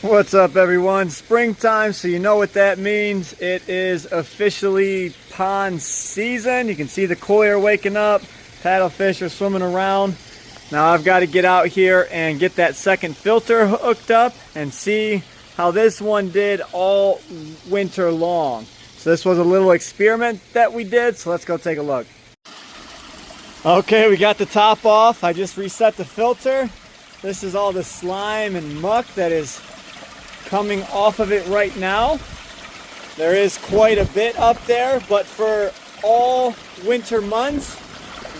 What's up, everyone? Springtime, so you know what that means. It is officially pond season. You can see the koi are waking up, paddlefish are swimming around. Now I've got to get out here and get that second filter hooked up and see how this one did all winter long. So this was a little experiment that we did, so let's go take a look. Okay, we got the top off. I just reset the filter. This is all the slime and muck that is coming off of it right now. There is quite a bit up there, but for all winter months,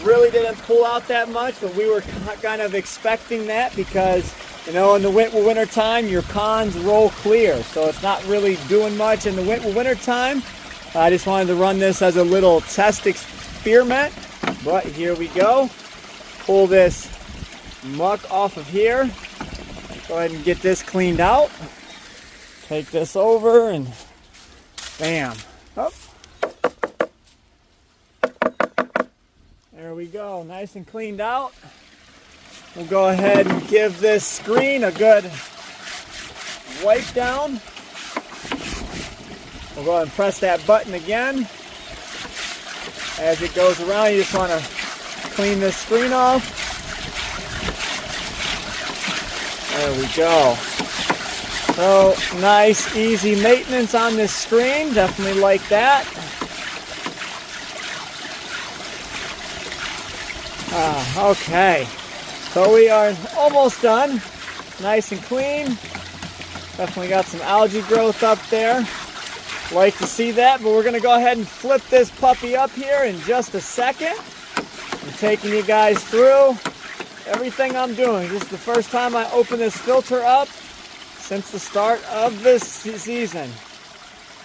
really didn't pull out that much, but we were kind of expecting that because, you know, in the winter time, your ponds roll clear, so it's not really doing much in the winter time. I just wanted to run this as a little test experiment, but here we go. Pull this muck off of here. Go ahead and get this cleaned out. Take this over and bam. Up. There we go, nice and cleaned out. We'll go ahead and give this screen a good wipe down. We'll go ahead and press that button again. As it goes around, you just want to clean this screen off. There we go. So nice, easy maintenance on this screen. Definitely like that. Okay, so we are almost done. Nice and clean. Definitely got some algae growth up there. Like to see that, but we're gonna go ahead and flip this puppy up here in just a second. I'm taking you guys through everything I'm doing. This is the first time I open this filter up since the start of this season.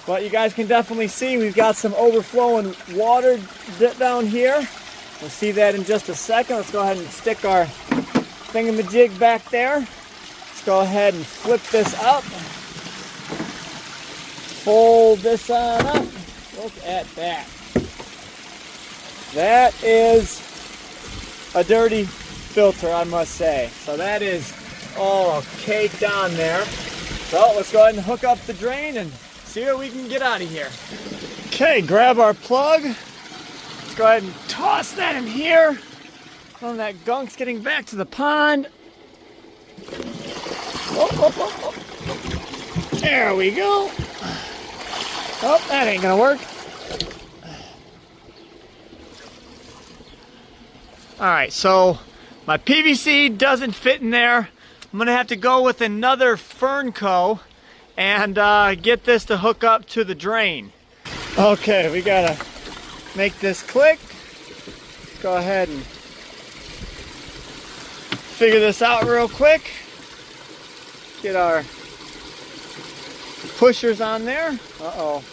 But you guys can definitely see we've got some overflowing water down here. We'll see that in just a second. Let's go ahead and stick our thingamajig back there. Let's go ahead and flip this up. Fold this on up. Look at that. That is a dirty filter, I must say. So that is all caked on there. So let's go ahead and hook up the drain and see what we can get out of here. Okay, grab our plug. Let's go ahead and toss that in here. Oh, that gunk's getting back to the pond. Oh. There we go. Oh, that ain't gonna work. All right, so my PVC doesn't fit in there. I'm gonna have to go with another Fernco and get this to hook up to the drain. Okay, we gotta make this click. Go ahead and figure this out real quick. Get our pushers on there. Uh-oh.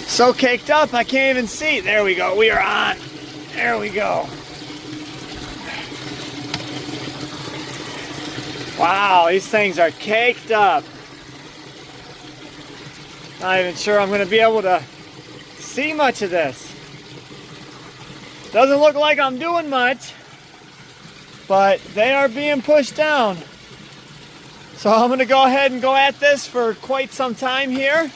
So caked up, I can't even see. There we go, we are on. There we go. Wow, these things are caked up. Not even sure I'm gonna be able to see much of this. Doesn't look like I'm doing much, but they are being pushed down. So I'm gonna go ahead and go at this for quite some time here,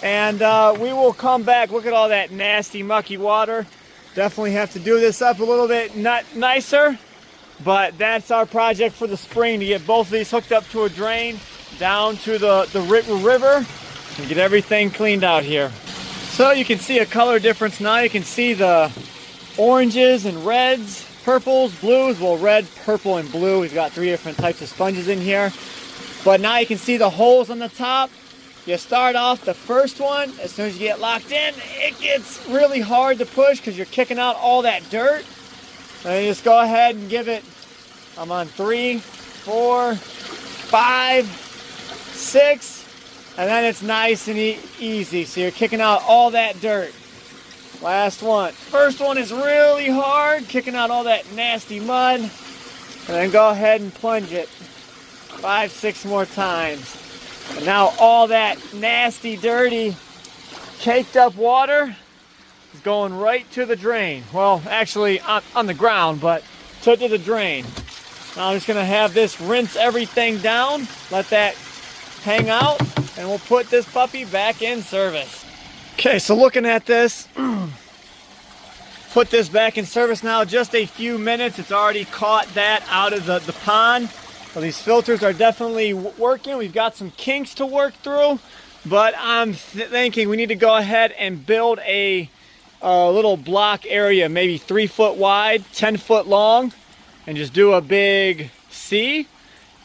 and we will come back. Look at all that nasty, mucky water. Definitely have to do this up a little bit nicer, but that's our project for the spring, to get both of these hooked up to a drain down to the river and get everything cleaned out here. So you can see a color difference now. You can see the oranges and reds, purples, blues. Well, red, purple, and blue. We've got 3 different types of sponges in here. But now you can see the holes on the top. You start off the first one. As soon as you get locked in, it gets really hard to push because you're kicking out all that dirt. And you just go ahead and give it, I'm on 3, 4, 5, 6, and then it's nice and easy. So you're kicking out all that dirt. Last one. First one is really hard, kicking out all that nasty mud. And then go ahead and plunge it 5, 6 more times. And now all that nasty, dirty, caked up water is going right to the drain. Well, actually on the ground, but to the drain. Now I'm just gonna have this rinse everything down, let that hang out, and we'll put this puppy back in service. Okay, so looking at this, put this back in service now, just a few minutes. It's already caught that out of the pond. So these filters are definitely working. We've got some kinks to work through, but I'm thinking we need to go ahead and build a little block area, maybe 3 foot wide, 10 foot long, and just do a big C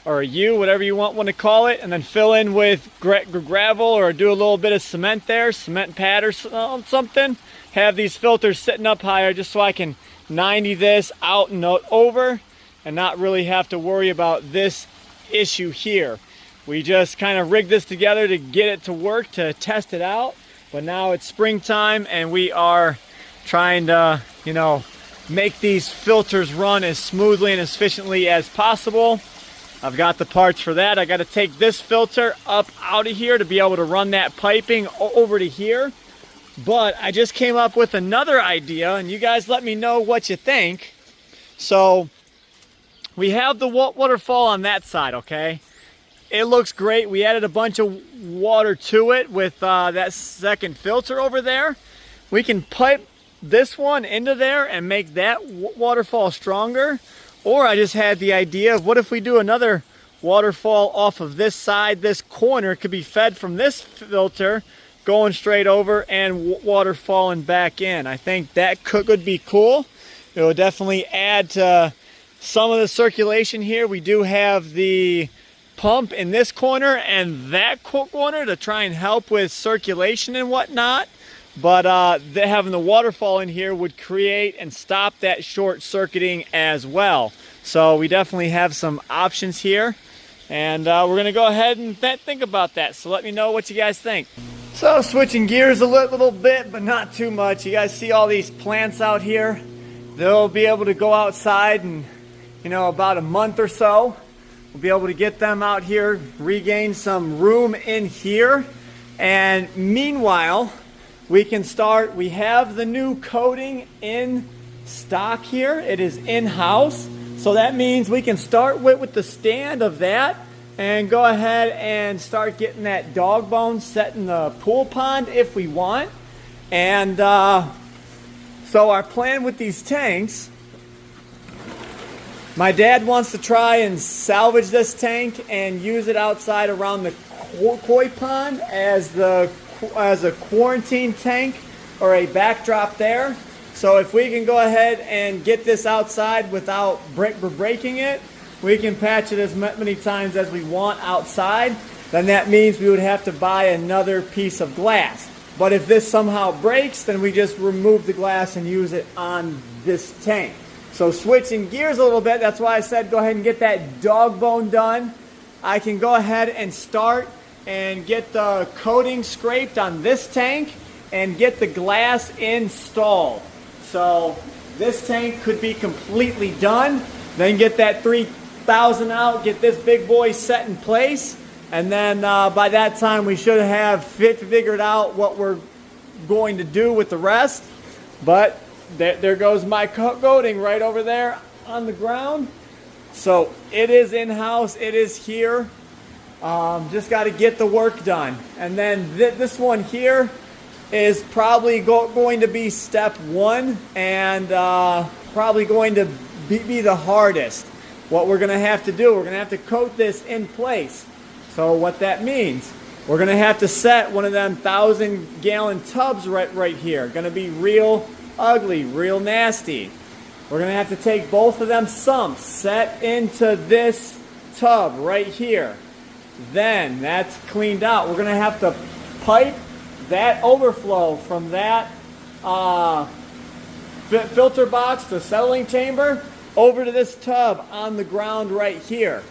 or a U, whatever you want to call it, and then fill in with gravel or do a little bit of cement there, cement pad or something. Have these filters sitting up higher just so I can 90 this out and over and not really have to worry about this issue here. We just kind of rigged this together to get it to work, to test it out. But now it's springtime and we are trying to, you know, make these filters run as smoothly and as efficiently as possible. I've got the parts for that. I got to take this filter up out of here to be able to run that piping over to here. But I just came up with another idea, and you guys let me know what you think. So we have the waterfall on that side, okay? It looks great. We added a bunch of water to it with that second filter over there. We can pipe this one into there and make that waterfall stronger. Or I just had the idea of what if we do another waterfall off of this side, this corner could be fed from this filter going straight over and water falling back in. I think that could be cool. It will definitely add to some of the circulation here. We do have the pump in this corner and that corner to try and help with circulation and whatnot. But having the waterfall in here would create and stop that short circuiting as well. So we definitely have some options here. And we're going to go ahead and think about that. So let me know what you guys think. So switching gears a little bit, but not too much. You guys see all these plants out here? They'll be able to go outside in, you know, about a month or so. We'll be able to get them out here, regain some room in here. And meanwhile, we can start, we have the new coating in stock here. It is in-house. So that means we can start with the stand of that and go ahead and start getting that dog bone set in the pool pond if we want. And so our plan with these tanks, my dad wants to try and salvage this tank and use it outside around the koi pond as a quarantine tank or a backdrop there. So if we can go ahead and get this outside without breaking it, we can patch it as many times as we want outside. Then that means we would have to buy another piece of glass. But if this somehow breaks, then we just remove the glass and use it on this tank. So switching gears a little bit, that's why I said go ahead and get that dog bone done. I can go ahead and start and get the coating scraped on this tank and get the glass installed. So this tank could be completely done. Then get that 3,000 out, get this big boy set in place. And then by that time we should have figured out what we're going to do with the rest. But there goes my coating right over there on the ground. So it is in-house, it is here. Just got to get the work done. And then this one here is probably going to be step one and probably going to be the hardest. What we're going to have to do, we're going to have to coat this in place. So what that means, we're going to have to set one of them 1,000-gallon tubs right here. Going to be real ugly, real nasty. We're going to have to take both of them sumps, set into this tub right here. Then that's cleaned out. We're going to have to pipe that overflow from that filter box, the settling chamber, over to this tub on the ground right here.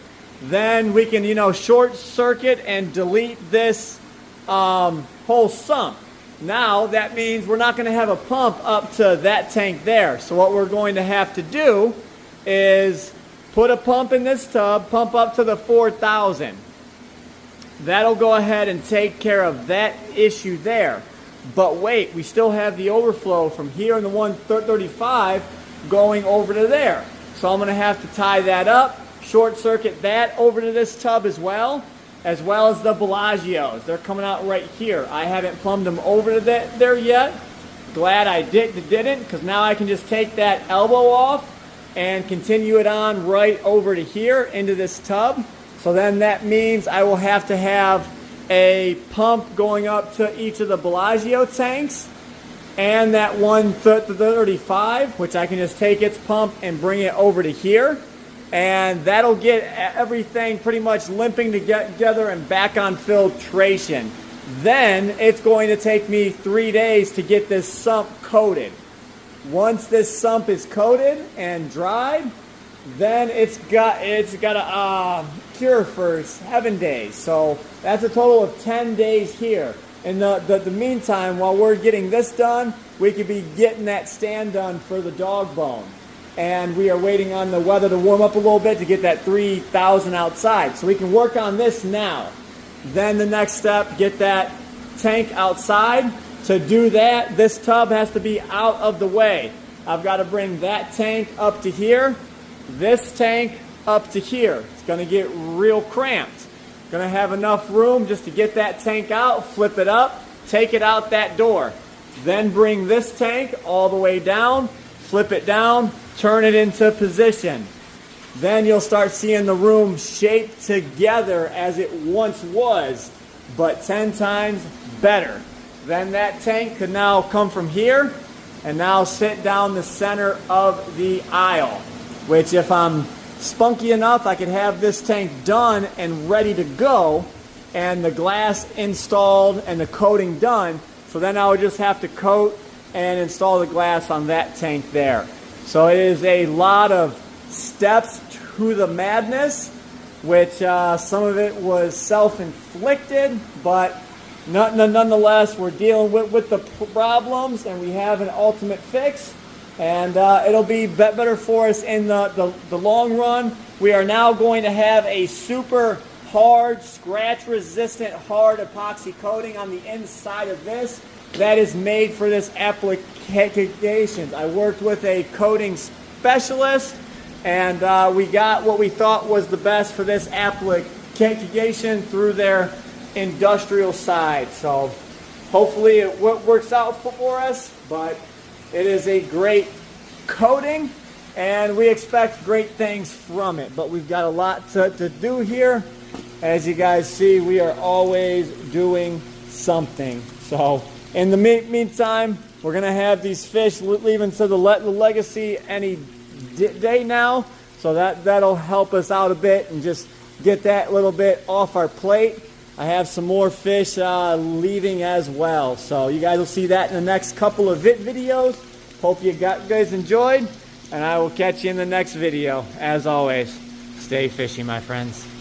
Then we can, you know, short circuit and delete this whole sump. Now that means we're not going to have a pump up to that tank there. So what we're going to have to do is put a pump in this tub, pump up to the 4,000. That'll go ahead and take care of that issue there. But wait, we still have the overflow from here in the 135 going over to there. So I'm going to have to tie that up, short circuit that over to this tub as well as the Bellagio's. They're coming out right here. I haven't plumbed them over to there yet. Glad I didn't, because now I can just take that elbow off and continue it on right over to here into this tub. So then that means I will have to have a pump going up to each of the Bellagio tanks, and that 135, which I can just take its pump and bring it over to here. And that'll get everything pretty much limping together and back on filtration. Then it's going to take me 3 days to get this sump coated. Once this sump is coated and dried, then it's got a cure for 7 days. So that's a total of 10 days here. In the meantime, while we're getting this done, we could be getting that stand done for the dog bone. And we are waiting on the weather to warm up a little bit to get that 3,000 outside. So we can work on this now. Then the next step, get that tank outside. To do that, this tub has to be out of the way. I've got to bring that tank up to here, this tank up to here. It's going to get real cramped. Going to have enough room just to get that tank out, flip it up, take it out that door. Then bring this tank all the way down, flip it down, turn it into position. Then you'll start seeing the room shaped together as it once was, but 10 times better. Then that tank could now come from here and now sit down the center of the aisle, which if I'm spunky enough, I could have this tank done and ready to go, and the glass installed and the coating done. So then I would just have to coat and install the glass on that tank there. So it is a lot of steps to the madness, which some of it was self-inflicted, but nonetheless, we're dealing with the problems, and we have an ultimate fix, and it'll be better for us in the long run. We are now going to have a super hard, scratch-resistant, hard epoxy coating on the inside of this that is made for this application. I worked with a coating specialist, and we got what we thought was the best for this application through their industrial side. So hopefully it works out for us, but it is a great coating, and we expect great things from it. But we've got a lot to do here. As you guys see, we are always doing something. So in the meantime, we're going to have these fish leaving to the legacy any day now. So that'll help us out a bit and just get that little bit off our plate. I have some more fish leaving as well. So you guys will see that in the next couple of videos. Hope you guys enjoyed, and I will catch you in the next video. As always, stay fishy, my friends.